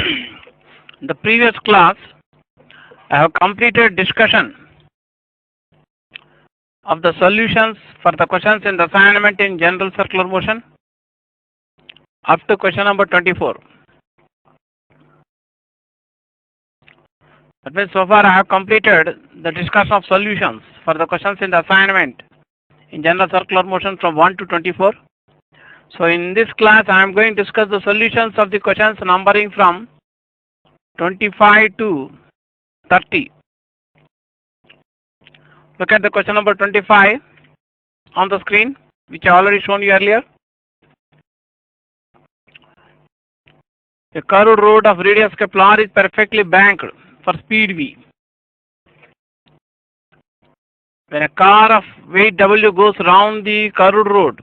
In the previous class, I have completed discussion of the solutions for the questions in the assignment in general circular motion up to question number 24. That means so far I have completed the discussion of solutions for the questions in the assignment in general circular motion from 1 to 24. So in this class I am going to discuss the solutions of the questions numbering from 25 to 30. Look at the question number 25 on the screen, which I already shown you earlier. A curved road of radius Kepler is perfectly banked for speed v. When a car of weight W goes round the curved road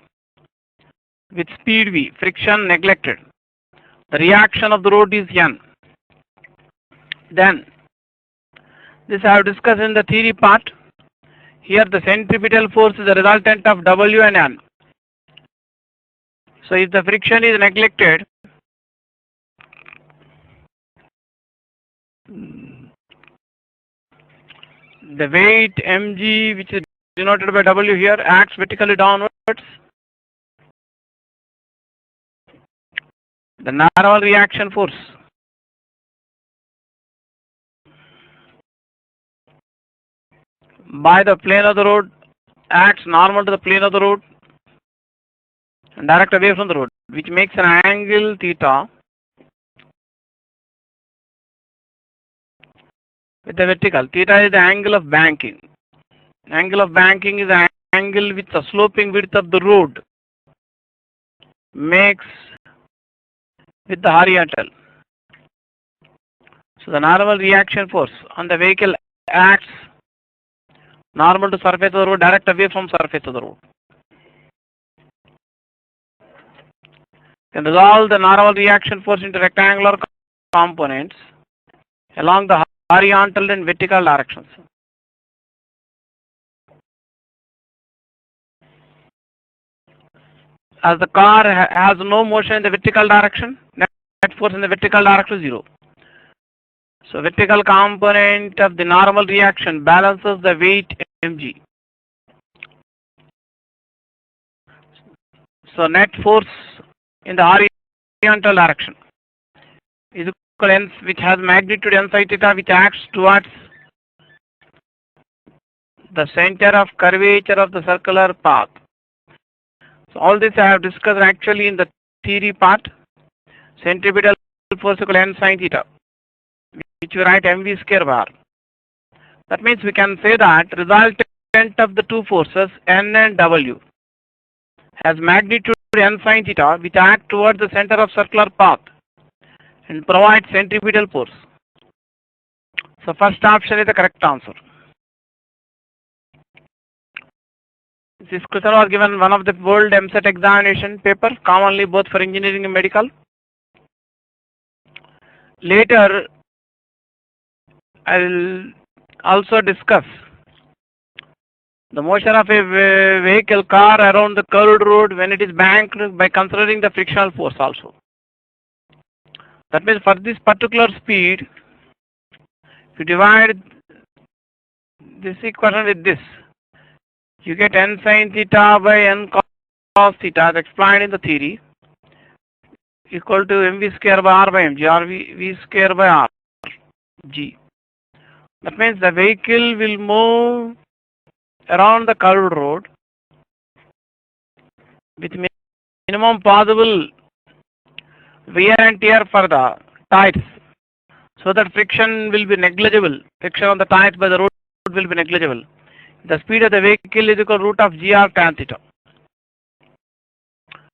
with speed v, friction neglected, the reaction of the road is N. Then, this I have discussed in the theory part. Here the centripetal force is the resultant of W and N. So if the friction is neglected, the weight mg, which is denoted by W here, acts vertically downwards. The normal reaction force by the plane of the road acts normal to the plane of the road and direct away from the road, which makes an angle theta with the vertical. Theta is the angle of banking. Angle of banking is the angle with the sloping width of the road makes with the horizontal. So the normal reaction force on the vehicle acts normal to surface of the road, direct away from surface of the road. Can resolve the normal reaction force into rectangular components along the horizontal and vertical directions. As the car has no motion in the vertical direction, net force in the vertical direction is 0. So vertical component of the normal reaction balances the weight mg. So net force in the horizontal direction is equal to n, which has magnitude n psi theta, which acts towards the center of curvature of the circular path. So all this I have discussed actually in the theory part. Centripetal force equal n sin theta, which we write mv square bar. That means we can say that resultant of the two forces N and W has magnitude n sin theta, which act towards the center of circular path and provide centripetal force. So first option is the correct answer. This question was given one of the world MSET examination paper, commonly both for engineering and medical. Later, I will also discuss the motion of a vehicle car around the curved road when it is banked by considering the frictional force also. That means for this particular speed, if you divide this equation with this, you get n sin theta by n cos theta, as explained in the theory, equal to mv square by r by mg, or v square by r g. That means the vehicle will move around the curved road with minimum possible wear and tear for the tires, so that friction will be negligible. Friction on the tires by the road will be negligible. The speed of the vehicle is equal to root of gr tan theta.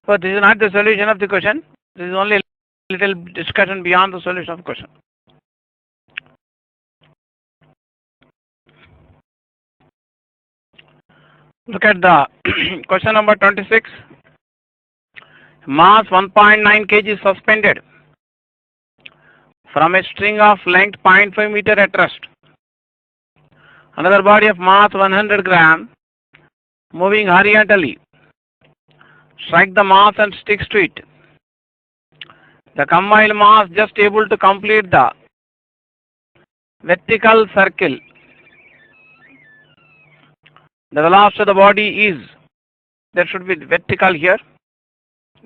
So this is not the solution of the question. This is only a little discussion beyond the solution of the question. Look at the question number 26. Mass 1.9 kg is suspended from a string of length 0.5 meter at rest. Another body of mass 100 gram moving horizontally strike the mass and sticks to it. The combined mass just able to complete the vertical circle. The velocity of the body is, there should be vertical here,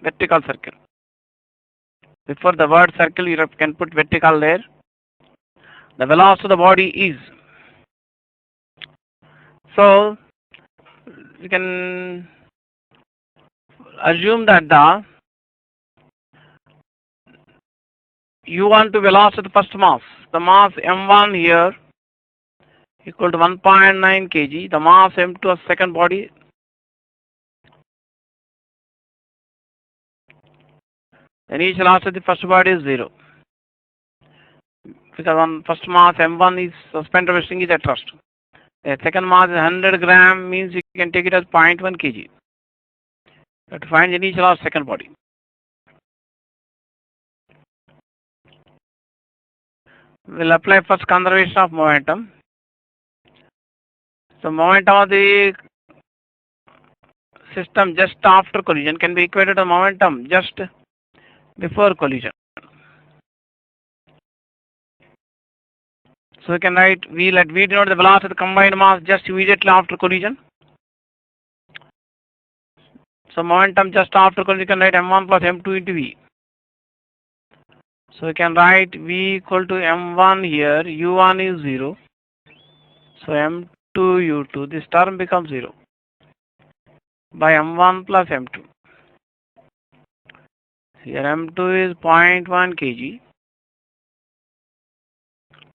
vertical circle. Before the word circle, you can put vertical there. The velocity of the body is. So, we can assume that the u1 to velocity of the first mass, the mass m1 here equal to 1.9 kg, the mass m2 of second body the initial velocity of the first body is 0. Because on first mass m1 is suspended by string is at rest. The second mass is 100 gram, means you can take it as 0.1 kg. You have to find the initial velocity of second body. We'll apply first conservation of momentum. So momentum of the system just after collision can be equated to momentum just before collision. So we can write V, let V denote the velocity of the combined mass just immediately after collision. So momentum just after collision, you can write m1 plus m2 into V. So we can write V equal to m1 here, u1 is 0. So m2 u2, this term becomes 0 by m1 plus m2. Here m2 is 0.1 kg.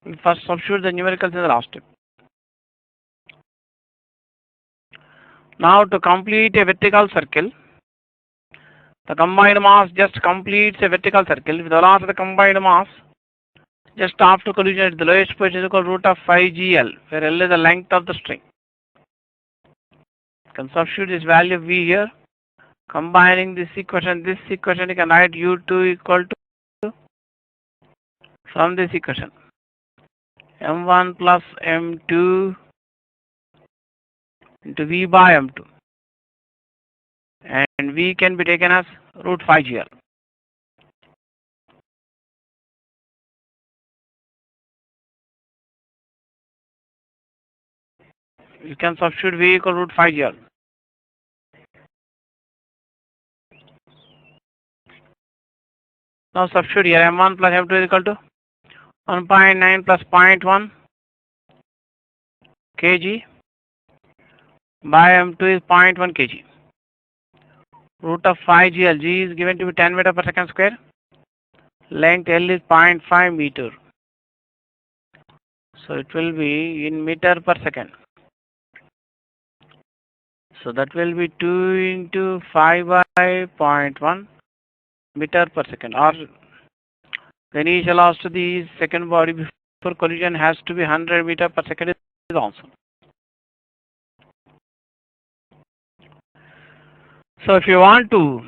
We first substitute the numericals in the last step. Now to complete a vertical circle, the combined mass just completes a vertical circle with the velocity of the combined mass just after collision at the lowest position is equal to root of 5gl, where L is the length of the string. You can substitute this value of V here. Combining this equation, you can write u2 equal to, from this equation, m1 plus m2 into V by m2. And V can be taken as root 5gl. You can substitute V equal to root 5gl. Now substitute here m1 plus m2 is equal to 1.9 plus 0.1 kg by m2 is 0.1 kg. Root of 5gl, g is given to be 10 meter per second square. Length L is 0.5 meter. So it will be in meter per second. So that will be 2 into 5 by 0.1 meter per second, or the initial velocity of the second body before collision has to be 100 meter per second is also. So if you want to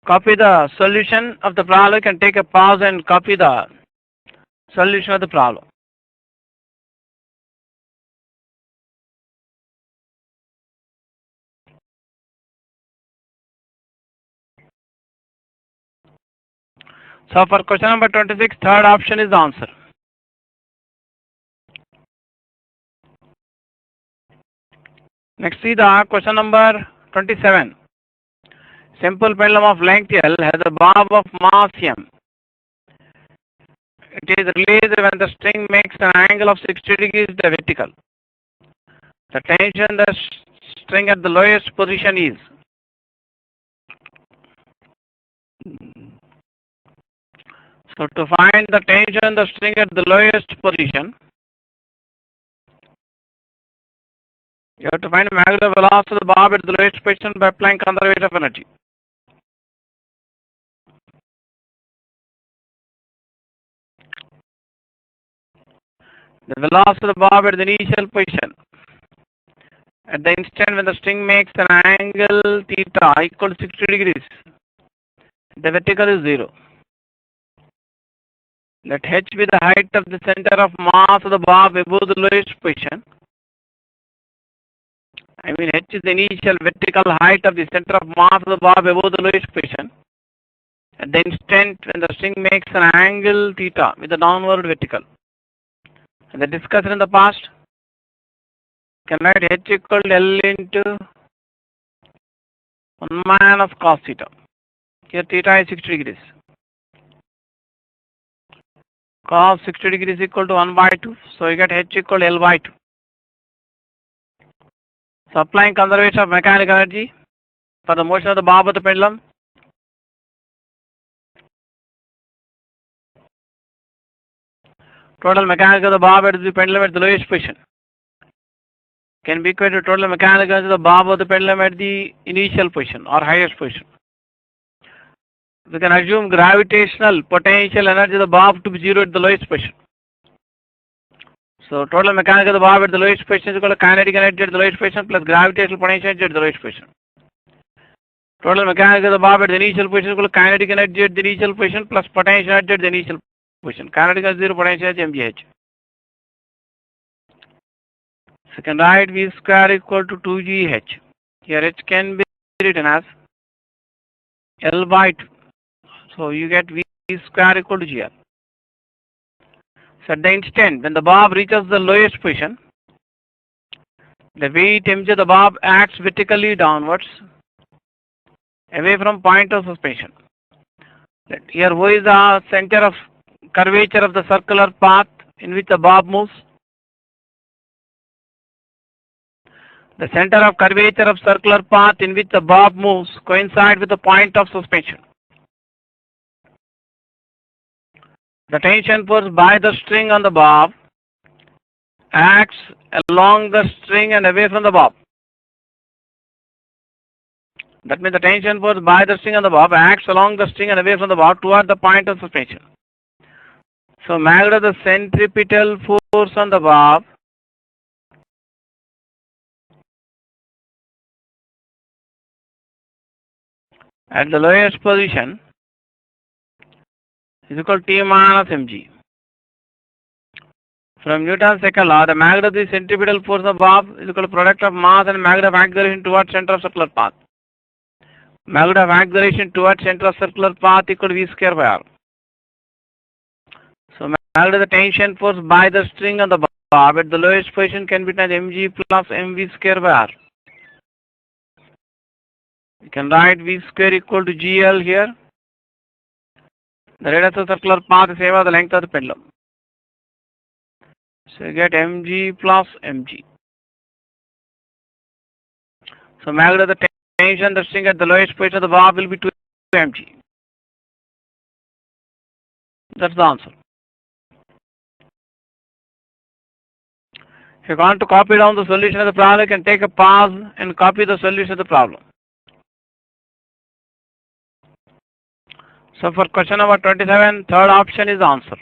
copy the solution of the problem, you can take a pause and copy the solution of the problem. So for question number 26, third option is the answer. Next, see the question number 27. Simple pendulum of length L has a bob of mass M. It is released when the string makes an angle of 60 degrees to the vertical. The tension the string at the lowest position is. So to find the tension the string at the lowest position, you have to find the magnitude velocity of the bob at the lowest position by applying conservation of energy. The velocity of the bob at the initial position at the instant when the string makes an angle theta equal to 60 degrees, the vertical is 0. Let h be the height of the center of mass of the bob above the lowest position. I mean h is the initial vertical height of the center of mass of the bob above the lowest position. at the instant when the string makes an angle theta with the downward vertical. As I discussed in the past, can write H equal to L into 1 minus cos theta. Here theta is 60 degrees. Cos 60 degrees is equal to 1 by 2. So you get H equal to L by 2. So applying conservation of mechanical energy for the motion of the bob of the pendulum. Total mechanical of the bob at the pendulum at the lowest position can be equal to total mechanical energy of the bob of the pendulum at the initial position or highest position. We can assume gravitational potential energy of the bob to be 0 at the lowest position. So total mechanical of the bob at the lowest position is equal to kinetic energy at the lowest position plus gravitational potential energy at the lowest position. Total mechanical of the bob at the initial position is equal to kinetic energy at the initial position plus potential energy at the initial position. Kinetic energy 0, potential energy mgh. So you can write v square equal to 2gh. Here h can be written as L by 2. So you get v square equal to gr. So at the instant when the bob reaches the lowest position, the weight mg of the bob acts vertically downwards away from point of suspension. Here O is the center of curvature of the circular path in which the bob moves. The center of curvature of circular path in which the bob moves coincide with the point of suspension. The tension force by the string on the bob acts along the string and away from the bob. That means the tension force by the string on the bob acts along the string and away from the bob toward the point of suspension. So magnitude of the centripetal force on the bob at the lowest position is equal to T minus mg. From Newton's second law, the magnitude of the centripetal force of bob is equal to product of mass and magnitude of acceleration towards center of circular path. Magnitude of acceleration towards center of circular path equal to v square by r. So magnitude of the tension force by the string on the bob at the lowest position can be written as mg plus mv square by r. You can write v square equal to gl here. The radius of the circular path is same as the length of the pendulum. So you get mg plus mg. So magnitude of the tension the string at the lowest position of the bob will be 2 mg. That's the answer. If you want to copy down the solution of the problem, you can take a pause and copy the solution of the problem. So for question number 27, third option is the answer.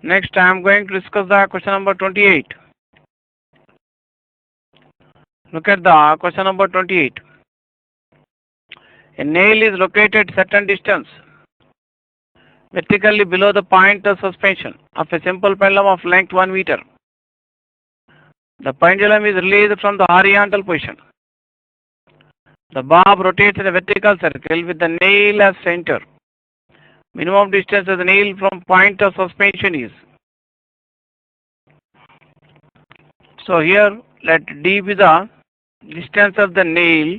Next, I am going to discuss the question number 28. Look at the question number 28. A nail is located certain distance vertically below the point of suspension of a simple pendulum of length 1 meter. The pendulum is released from the horizontal position. The bob rotates in a vertical circle with the nail as center. Minimum distance of the nail from point of suspension is. So here let d be the distance of the nail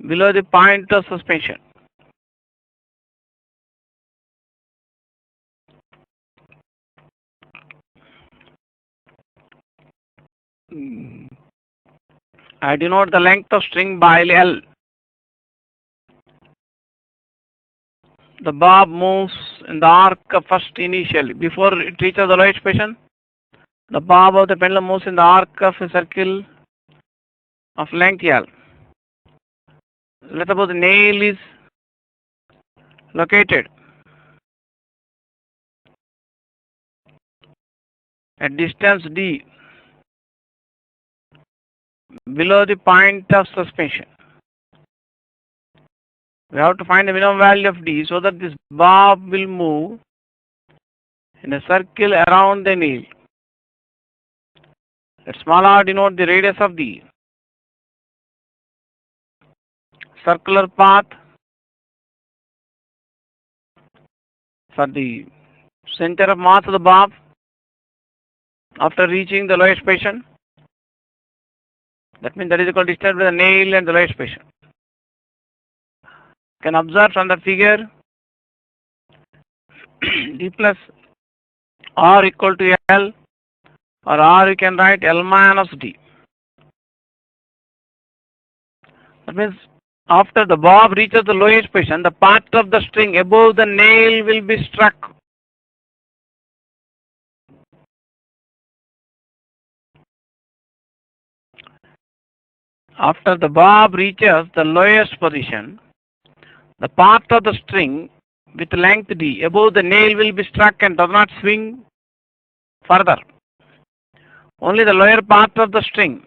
below the point of suspension. I denote the length of string by L. The bob moves in the arc of first initially. Before it reaches the lowest position, the bob of the pendulum moves in the arc of a circle of length L. Let's suppose the nail is located at distance d below the point of suspension. We have to find the minimum value of d so that this bob will move in a circle around the nail. Let small r denote the radius of d. circular path for the center of mass of the bob after reaching the lowest position. That means that is equal to distance between the nail and the lowest position. You can observe from the figure d plus r equal to L, or r you can write L minus d. That means after the bob reaches the lowest position, the part of the string above the nail will be struck. After the bob reaches the lowest position, the part of the string with length d above the nail will be struck and does not swing further. Only the lower part of the string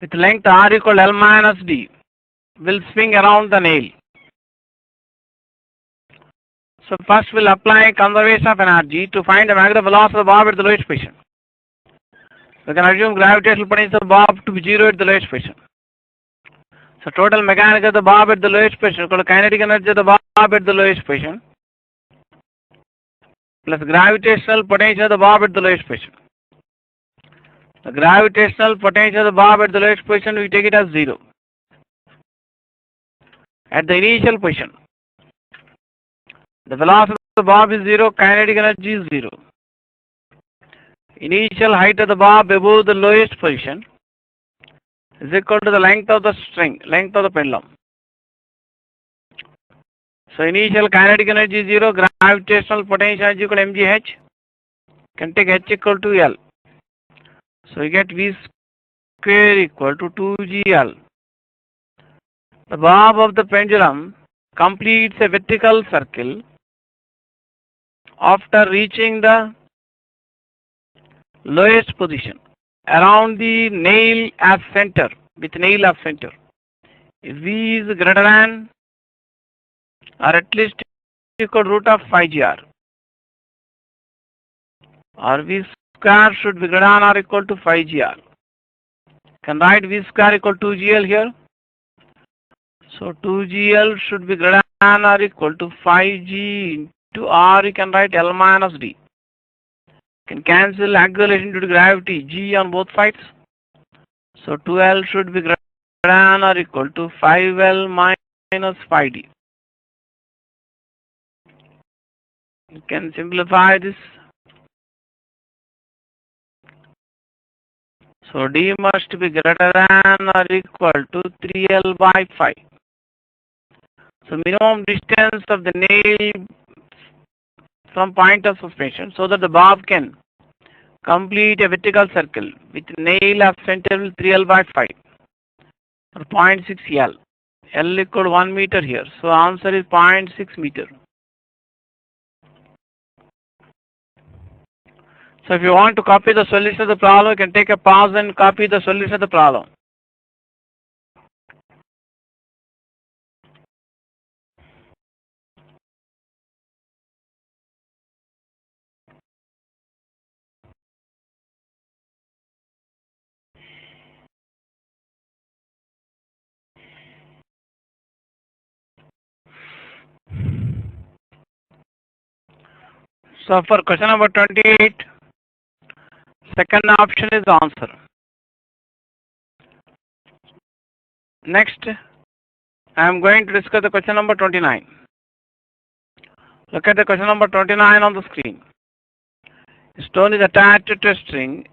with length r equal L minus d will swing around the nail. So first we'll apply conservation of energy to find the magnetic velocity of the bob at the lowest position. We can assume gravitational potential of the bob to be 0 at the lowest position. So total mechanical of the bob at the lowest position equal to kinetic energy of the bob at the lowest position plus gravitational potential of the bob at the lowest position. The gravitational potential of the bob at the lowest position, we take it as 0. At the initial position, the velocity of the bob is 0, kinetic energy is 0. Initial height of the bob above the lowest position is equal to the length of the string, length of the pendulum. So initial kinetic energy is 0, gravitational potential is equal to mgh. Can take h equal to L. So you get V square equal to 2gl. The bob of the pendulum completes a vertical circle after reaching the lowest position around the nail as center, with nail as center. If V is greater than or at least equal to root of phi gr, or V square should be greater than or equal to phi gr. Can write V square equal to 2gl here. So 2gl should be greater than or equal to phi g into r. You can write L minus d. Can cancel acceleration due to gravity g on both sides. So 2L should be greater than or equal to 5L minus phi d. You can simplify this. So d must be greater than or equal to 3L by 5. So minimum distance of the nail from point of suspension so that the bob can complete a vertical circle with nail as center will 3L by 5 or 0.6 L. L equal to 1 meter here. So answer is 0.6 meter. So if you want to copy the solution of the problem, you can take a pause and copy the solution of the problem. So for question number 28, second option is the answer. Next, I am going to discuss the question number 29. Look at the question number 29 on the screen. Stone is attached to a string.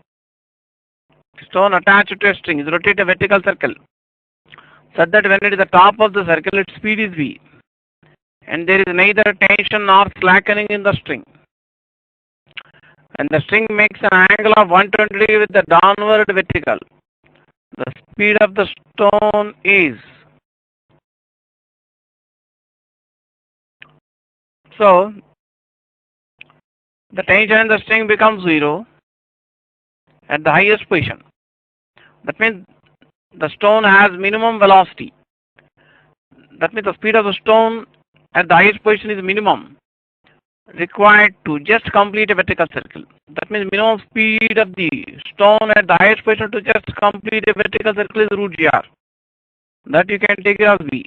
Stone attached to a string is rotate a vertical circle such that when it is the top of the circle, its speed is v, and there is neither tension nor slackening in the string. When the string makes an angle of 120 degrees with the downward vertical, the speed of the stone is. So the tension in the string becomes 0 at the highest position. That means the stone has minimum velocity. That means the speed of the stone at the highest position is minimum required to just complete a vertical circle. That means minimum speed of the stone at the highest position to just complete a vertical circle is root gr. that you can take it as V.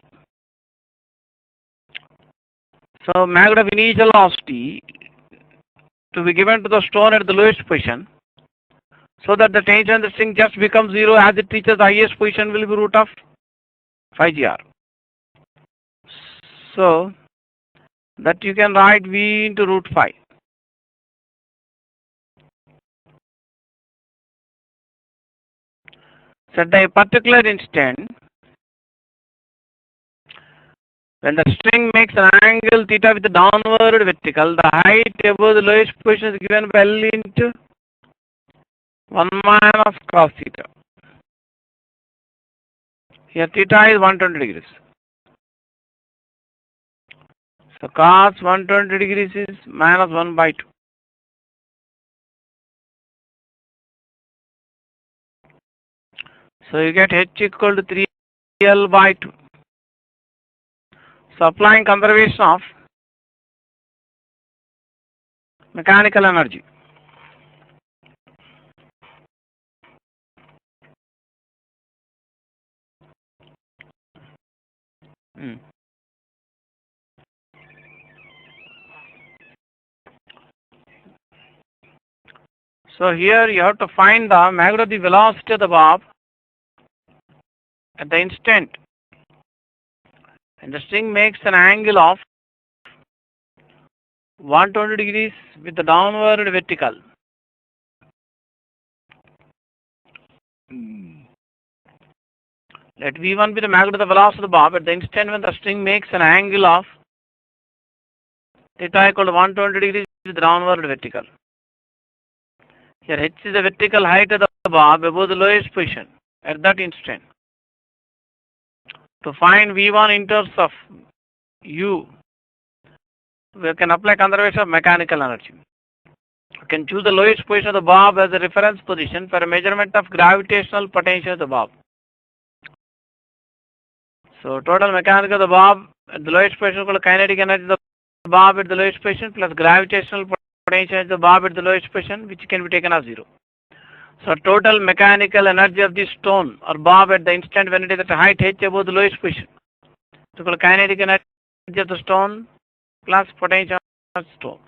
So magnitude of initial velocity to be given to the stone at the lowest position, so that the tension of the string just becomes 0 as it reaches the highest position will be root of phi gr. So that you can write V into root phi. So at a particular instant, when the string makes an angle theta with the downward vertical, the height above the lowest position is given by L into 1 minus cos theta. Here theta is 120 degrees. So cos 120 degrees is minus 1 by 2. So you get H equal to 3L by 2. So applying conservation of mechanical energy. So here you have to find the magnitude of the velocity of the bob at the instant and the string makes an angle of 120 degrees with the downward vertical. Let V1 be the magnitude of the velocity of the bob at the instant when the string makes an angle of theta equal to 120 degrees with the downward vertical. Here H is the vertical height of the bob above the lowest position at that instant. To find V1 in terms of U, we can apply conservation of mechanical energy. We can choose the lowest position of the bob as a reference position for a measurement of gravitational potential of the bob. So total mechanical of the bob at the lowest position equal to kinetic energy of the bob at the lowest position plus gravitational potential of the bob at the lowest position, which can be taken as 0. So total mechanical energy of the stone or bob at the instant when it is at a height h above the lowest position equal to kinetic energy of the stone plus potential of the stone.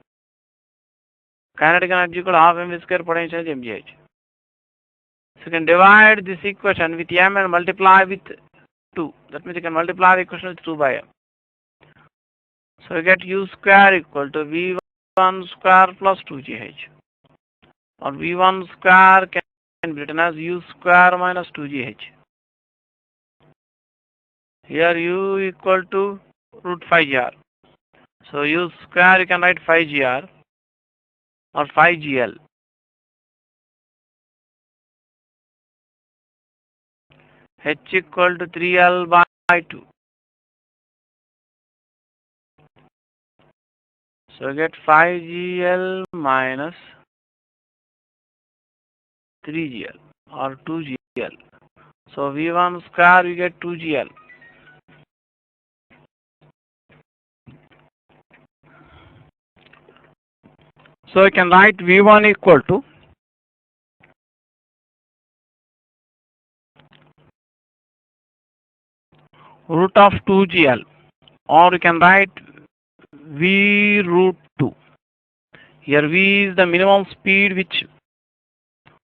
Kinetic energy equal to half mv square potential mgh. So you can divide this equation with m and multiply with 2. That means you can multiply the equation with 2 by m. So you get u square equal to v1 square plus 2gh. Or v1 square can be written as u square minus 2gh. Here u equal to root phi gr. So u square you can write phi gr or phi gl. H equal to 3L by 2. So you get 5GL minus 3GL or 2GL. So V1 square you get 2GL. So you can write V1 equal to root of 2GL, or you can write V root 2. Here V is the minimum speed which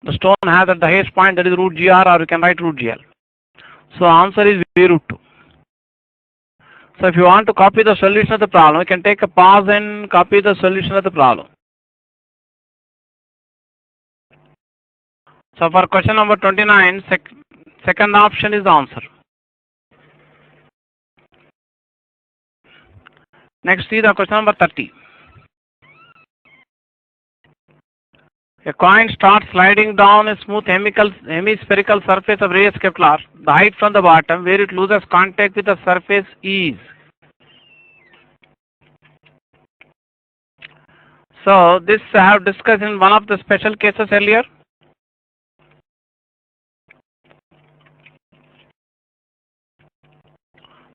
the stone has at the highest point, that is root gr, or you can write root gl. So answer is V root 2. So if you want to copy the solution of the problem, you can take a pause and copy the solution of the problem. So for question number 29, second option is the answer. Next see the question number 30. A coin starts sliding down a smooth hemispherical surface of radius Kepler. The height from the bottom where it loses contact with the surface is. So this I have discussed in one of the special cases earlier.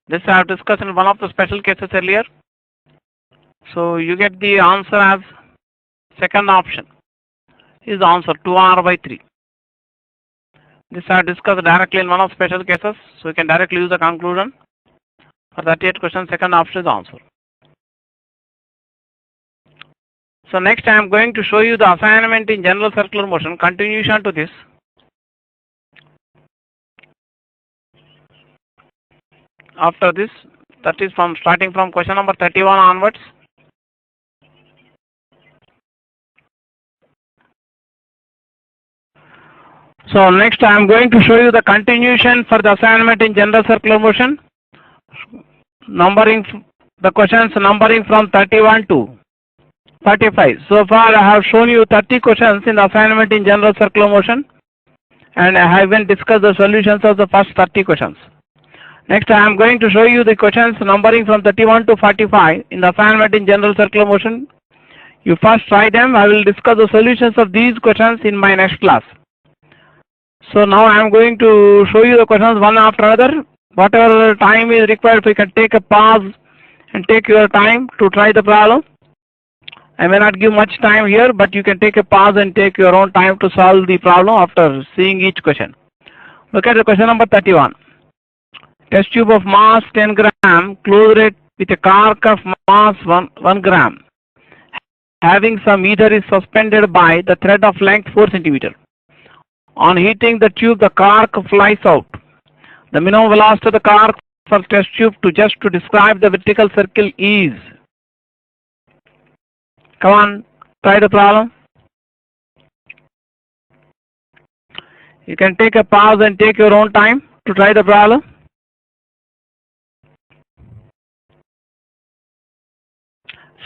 This I have discussed in one of the special cases earlier. So you get the answer as second option is the answer 2r by 3. This are discussed directly in one of special cases, so you can directly use the conclusion. For 38 questions, second option is the answer. So next I am going to show you the assignment in general circular motion, continuation to this. After this, that is from starting from question number 31 onwards. So next I am going to show you the continuation for the assignment in general circular motion, numbering the questions numbering from 31 to 35. So far I have shown you 30 questions in the assignment in general circular motion, and I haven't discussed the solutions of the first 30 questions. Next I am going to show you the questions numbering from 31 to 45 in the assignment in general circular motion. You first try them. I will discuss the solutions of these questions in my next class. So now I am going to show you the questions one after another. Whatever time is required, so you can take a pause and take your time to try the problem. I may not give much time here, but you can take a pause and take your own time to solve the problem after seeing each question. Look at the question number 31. Test tube of mass 10 gram, closed rate with a cork of mass 1 gram. Having some ether is suspended by the thread of length 4 centimeter. On heating the tube, the cork flies out. The minimum velocity of the cork for test tube to describe the vertical circle is. Come on, try the problem. You can take a pause and take your own time to try the problem.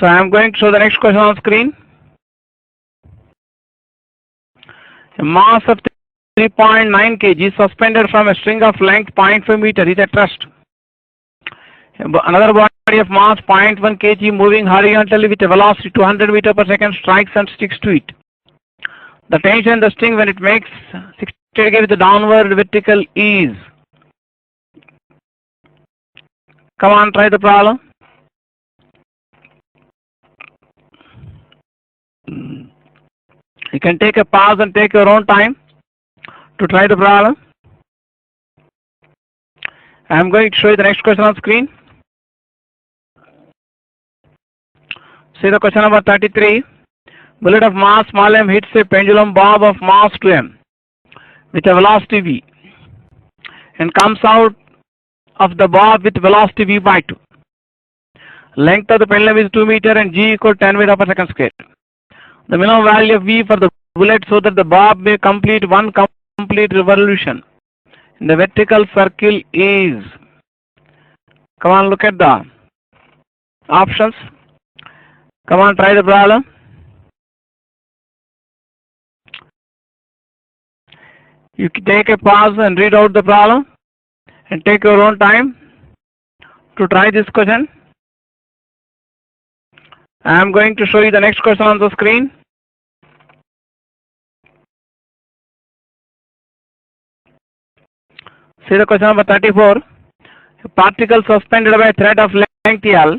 So I am going to show the next question on screen. A mass of 3.9 kg suspended from a string of length 0.5 meter is at rest. Another body of mass 0.1 kg moving horizontally with a velocity 200 meter per second strikes and sticks to it. The tension in the string when it makes 60 degree with the downward vertical is. Come on, try the problem. You can take a pause and take your own time to try the problem. I am going to show you the next question on screen. See the question number 33. Bullet of mass small m hits a pendulum bob of mass 2m with a velocity v and comes out of the bob with velocity v by 2. Length of the pendulum is 2 meter and g equal 10 meter per second square. The minimum value of v for the bullet so that the bob may complete one complete revolution in the vertical circle is. Come on, look at the options. Come on, try the problem. You can take a pause and read out the problem and take your own time to try this question. I am going to show you the next question on the screen. See the question number 34. A particle suspended by a thread of length L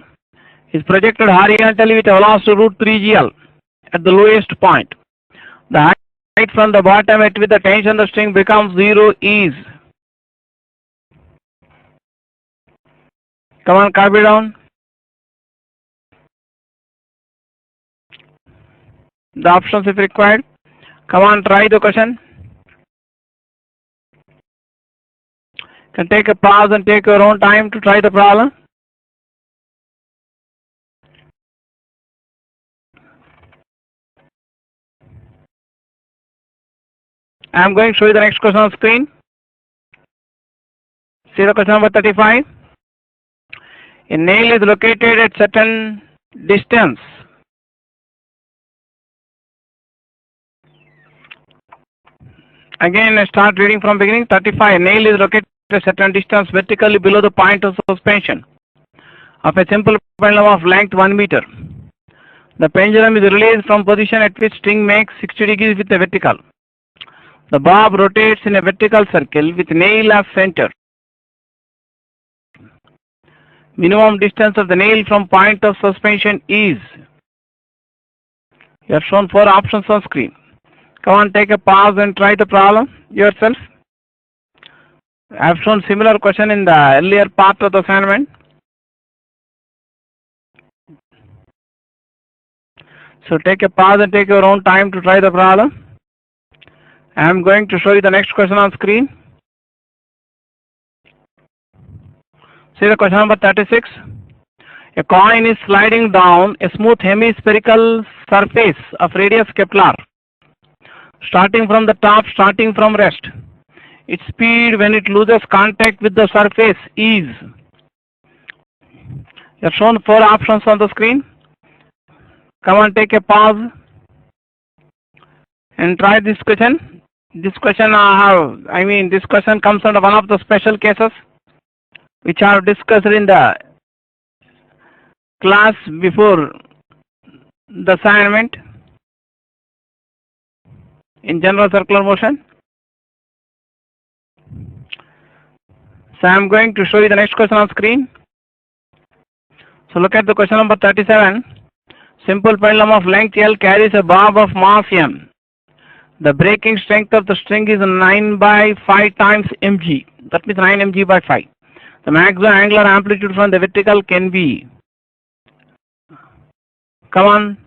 is projected horizontally with a velocity root 3gl at the lowest point. The height from the bottom at which the tension of the string becomes 0 is. Come on, copy down. The options if required. Come on, try the question. You can take a pause and take your own time to try the problem. I am going to show you the next question on screen. See the question number 35. A nail is located at certain distance. Again, I start reading from beginning. 35. A nail is located at a certain distance vertically below the point of suspension of a simple pendulum of length 1 meter. The pendulum is released from position at which string makes 60 degrees with the vertical. The bob rotates in a vertical circle with nail as center. Minimum distance of the nail from point of suspension is. You have shown 4 options on screen. Come on, take a pause and try the problem yourself. I have shown similar question in the earlier part of the assignment. So take a pause and take your own time to try the problem. I am going to show you the next question on screen. See the question number 36. A coin is sliding down a smooth hemispherical surface of radius Kepler, starting from the top, starting from rest. Its speed when it loses contact with the surface is. You have shown 4 options on the screen. Come on, take a pause and try this question. This question this question comes under one of the special cases which are discussed in the class before the assignment in general circular motion. So I am going to show you the next question on screen. So look at the question number 37. Simple pendulum of length L carries a bob of mass M. The breaking strength of the string is 9 by 5 times mg. That means 9 mg by 5. The maximum angular amplitude from the vertical can be. Come on.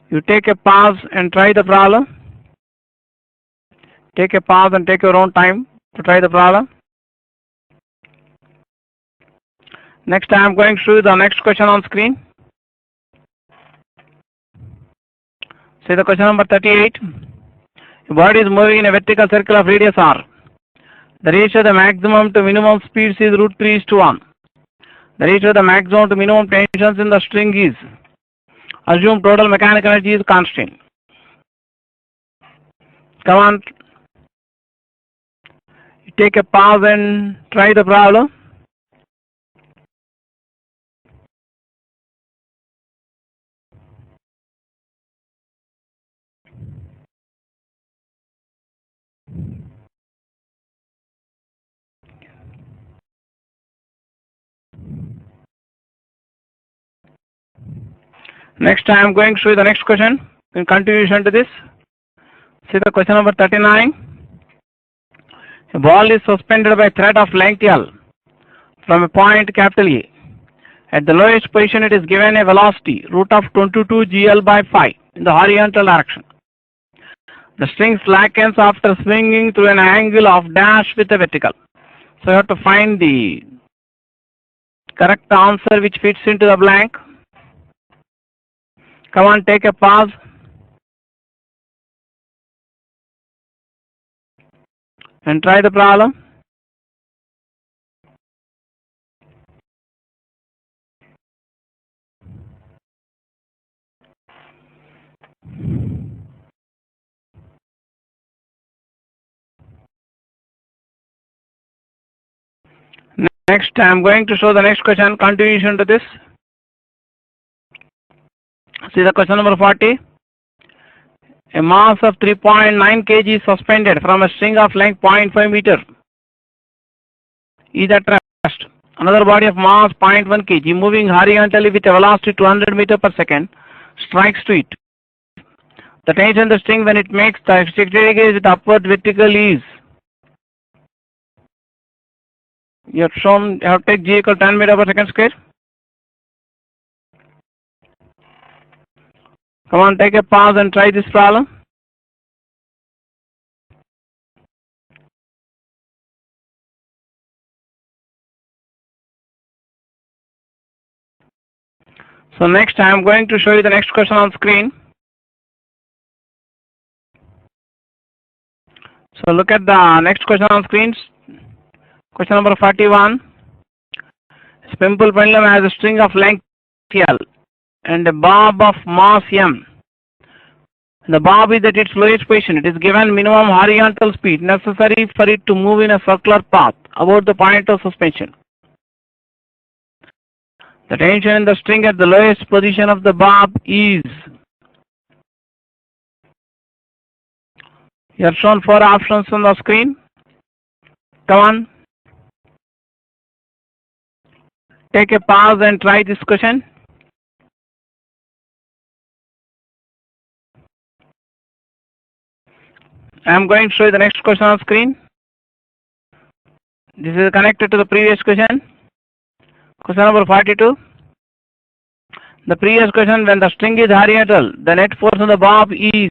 You take a pause and try the problem. Take a pause and take your own time to try the problem. Next, I am going to show you the next question on screen. See the question number 38. A body is moving in a vertical circle of radius r. The ratio of the maximum to minimum speeds is √3:1. The ratio of the maximum to minimum tensions in the string is. Assume total mechanical energy is constant. Come on. Take a pause and try the problem. Next, I am going to show you the next question in continuation to this. See the question number 39. A ball is suspended by thread of length L from a point capital A. At the lowest position, it is given a velocity root of 22 GL by 5 in the horizontal direction. The string slackens after swinging through an angle of dash with a vertical. So you have to find the correct answer which fits into the blank. Come on, take a pause. And try the problem. Next, I am going to show the next question, continuation to this. See the question number 40. A mass of 3.9 kg is suspended from a string of length 0.5 meter. Is at rest. Another body of mass 0.1 kg moving horizontally with a velocity 200 meter per second strikes to it. The tension in the string when it makes the extracted gauge with upward vertical is. You have shown, you have take G equal 10 meter per second square. Come on, take a pause and try this problem. So next, I am going to show you the next question on screen. So look at the next question on screen. Question number 41. Simple pendulum has a string of length L and a bob of mass M. The bob is at its lowest position. It is given minimum horizontal speed necessary for it to move in a circular path about the point of suspension. The tension in the string at the lowest position of the bob is. You have shown 4 options on the screen. Come on. Take a pause and try this question. I am going to show you the next question on screen. This is connected to the previous question. Question number 42. The previous question, when the string is horizontal, the net force on the bob is.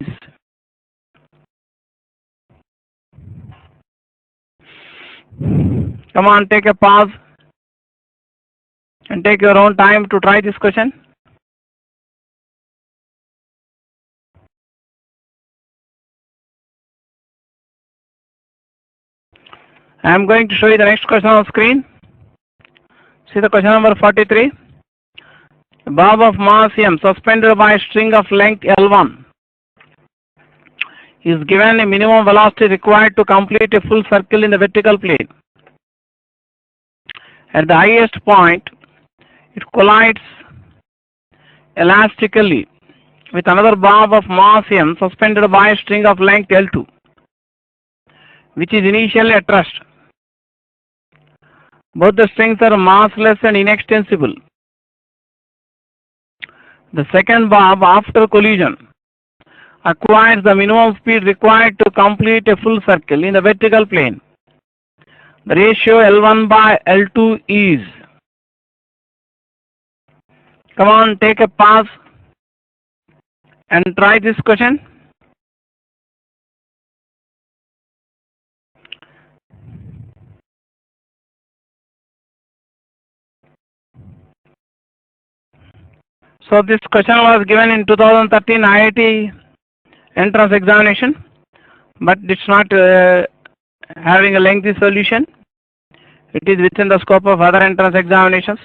Come on, take a pause and take your own time to try this question. I am going to show you the next question on screen. See the question number 43. A bob of mass m suspended by a string of length L1 is given a minimum velocity required to complete a full circle in the vertical plane. At the highest point, it collides elastically with another bob of mass m suspended by a string of length L2, which is initially at rest. Both the strings are massless and inextensible. The second bob, after collision, acquires the minimum speed required to complete a full circle in the vertical plane. The ratio L1 by L2 is. Come on, take a pause and try this question. So this question was given in 2013 IIT entrance examination, but it's not having a lengthy solution. It is within the scope of other entrance examinations.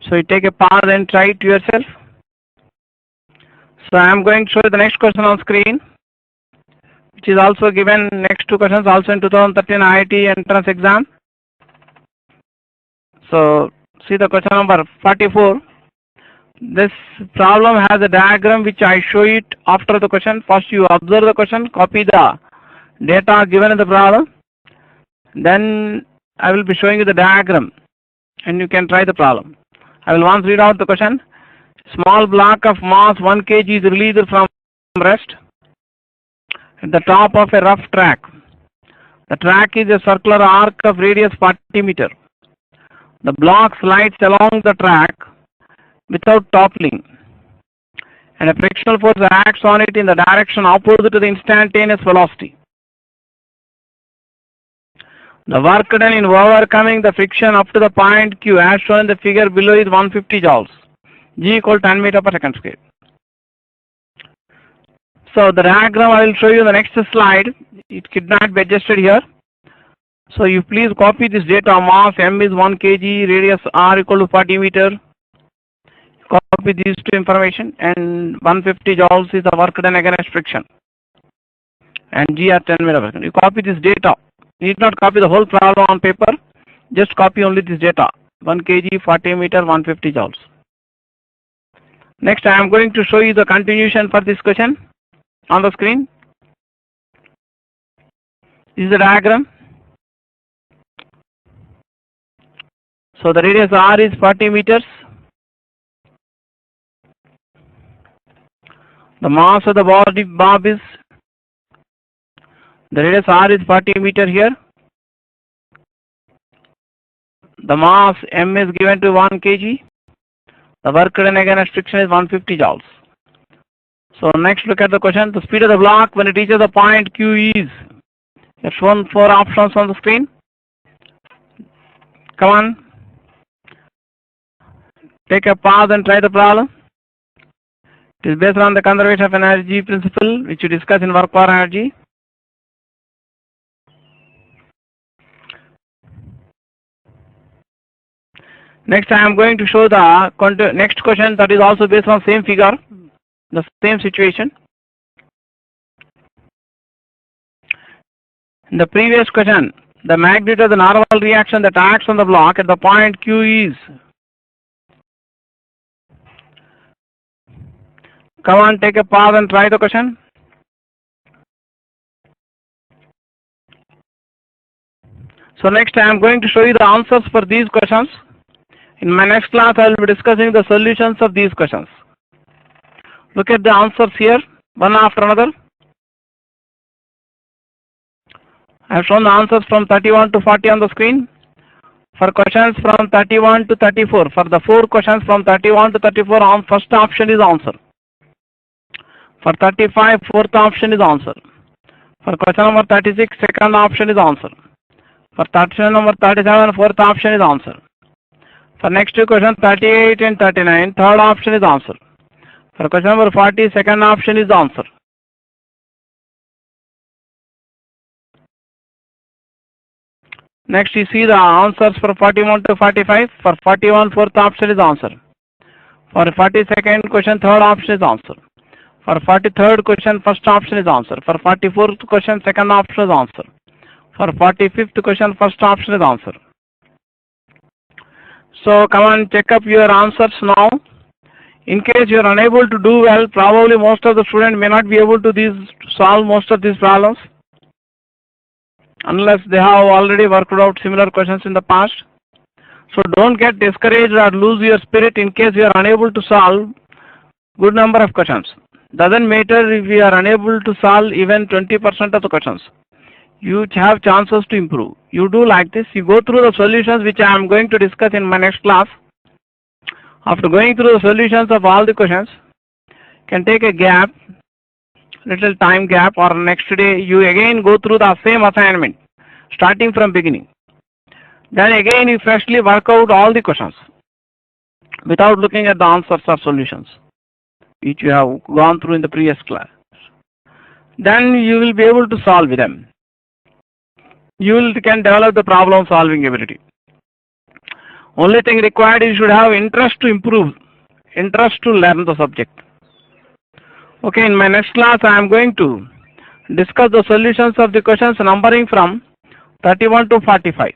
So you take a pause and try it yourself. So I am going to show you the next question on screen, which is also given, next two questions also in 2013 IIT entrance exam. So see the question number 44. This problem has a diagram which I show it after the question. First you observe the question, copy the data given in the problem. Then I will be showing you the diagram and you can try the problem. I will once read out the question. Small block of mass 1 kg is released from rest at the top of a rough track. The track is a circular arc of radius 40 meter. The block slides along the track without toppling, and a frictional force acts on it in the direction opposite to the instantaneous velocity. The work done in overcoming the friction up to the point Q as shown in the figure below is 150 joules. G equal 10 meter per second square. So the diagram I will show you in the next slide. It could not be adjusted here. So you please copy this data. Mass M is 1 kg, radius R equal to 40 meter. Copy these two information, and 150 joules is the work done against friction, and G are 10 meter per second. You copy this data. You need not copy the whole problem on paper. Just copy only this data. 1 kg, 40 meter, 150 joules. Next, I am going to show you the continuation for this question on the screen. This is the diagram. So the radius R is 40 meters. The mass of the body bob is, the radius R is 40 meter here. The mass M is given to 1 kg. The work done against friction is 150 joules. So next look at the question. The speed of the block when it reaches the point Q is. You have shown 4 options on the screen. Come on. Take a pause and try the problem. It is based on the conservation of energy principle which you discuss in work power energy. Next I am going to show the next question that is also based on same figure, the same situation. In the previous question, the magnitude of the normal reaction that acts on the block at the point Q is. Come on, take a pause and try the question. So next I am going to show you the answers for these questions. In my next class I will be discussing the solutions of these questions. Look at the answers here, one after another. I have shown the answers from 31 to 40 on the screen. For questions from 31 to 34, for the 4 questions from 31 to 34, first option is answer. For 35, fourth option is answer. For question number 36, second option is answer. For question number 37, fourth option is answer. For next two questions, 38 and 39, third option is answer. For question number 40, second option is answer. Next, you see the answers for 41 to 45. For 41, fourth option is answer. For 42nd question, third option is answer. For 43rd question, first option is answer. For 44th question, second option is answer. For 45th question, first option is answer. So come on, check up your answers now. In case you are unable to do well, probably most of the students may not be able to solve most of these problems, unless they have already worked out similar questions in the past. So don't get discouraged or lose your spirit in case you are unable to solve good number of questions. Doesn't matter if you are unable to solve even 20% of the questions. You have chances to improve. You do like this. You go through the solutions which I am going to discuss in my next class. After going through the solutions of all the questions, you can take a gap, little time gap, or next day you again go through the same assignment, starting from beginning. Then again you freshly work out all the questions without looking at the answers or solutions which you have gone through in the previous class. Then you will be able to solve them. You can develop the problem solving ability. Only thing required, you should have interest to improve, interest to learn the subject. Okay, in my next class I am going to discuss the solutions of the questions numbering from 31 to 45.